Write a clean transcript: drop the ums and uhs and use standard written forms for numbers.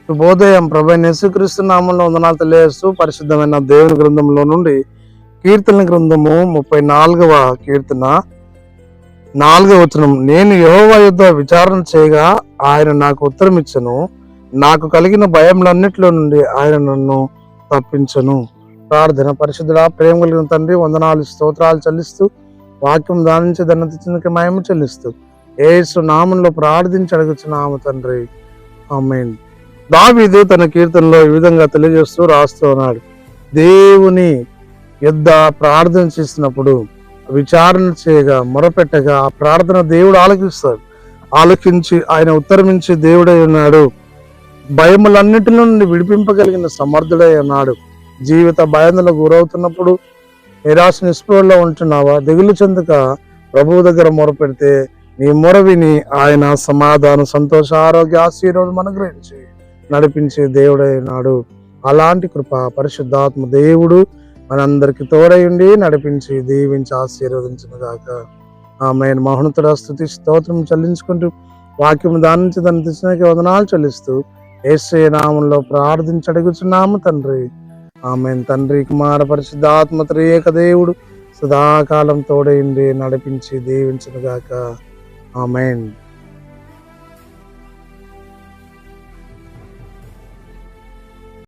శుభోదయం. ప్రభువైన యేసుక్రీస్తు నామములో వందనాలు తెలియజేస్తూ పరిశుద్ధమైన దేవుని గ్రంథంలో నుండి కీర్తన గ్రంథము 34వ కీర్తన 4వ వచనం. నేను యెహోవా యుద్ధ విచారణ చేయగా ఆయన నాకు ఉత్తరం ఇచ్చను, నాకు కలిగిన భయములన్నిటిలో నుండి ఆయన నన్ను తప్పించను. ప్రార్థన. పరిశుద్ధుడా, ప్రేమ కలిగిన తండ్రి, వందనాలు స్తోత్రాలు చెల్లిస్తూ వాక్యం దానించి ధన్యతకి మహిమ చెల్లిస్తూ యేసు నామంలో ప్రార్థించి అడుగుచున్నాము తండ్రి, ఆమేన్. దావీదు తన కీర్తనలో ఈ విధంగా తెలియజేస్తూ రాస్తూ ఉన్నాడు. దేవుని యుద్ధ ప్రార్థన చేసినప్పుడు, విచారణ చేయగా, మొరపెట్టగా ఆ ప్రార్థన దేవుడు ఆలకిస్తాడు. ఆలకించి ఆయన ఉత్తరమించి దేవుడై ఉన్నాడు. భయములన్నిటి నుండి విడిపింపగలిగిన సమర్థుడై ఉన్నాడు. జీవిత భయందులకు గురవుతున్నప్పుడు నిరాశ నిస్పృహలో ఉంటున్నావా? దిగులు చెందక ప్రభువు దగ్గర మొరపెడితే నీ మొర విని ఆయన సమాధానం, సంతోష, ఆరోగ్య, ఆశీర్వాదం అనుగ్రహించి నడిపించే దేవుడై ఉన్నాడు. అలాంటి కృప పరిశుద్ధాత్మ దేవుడు మనందరికి తోడై ఉండి నడిపించి దీవించి ఆశీర్వదించును గాక. ఆమేన్. మహోన్నతుడా, స్తుతి స్తోత్రం చెల్లించుకుంటూ వాక్యం దాని నుంచి దాన్ని తెచ్చినకి వందనాలు చెల్లిస్తూ యేసయ్య నామంలో ప్రార్థించి అడుగుచున్నాము తండ్రి, ఆమేన్. తండ్రి, కుమార, పరిశుద్ధాత్మ త్రియేక దేవుడు సదాకాలం తోడైండి నడిపించి దీవించును గాక. ఆమేన్.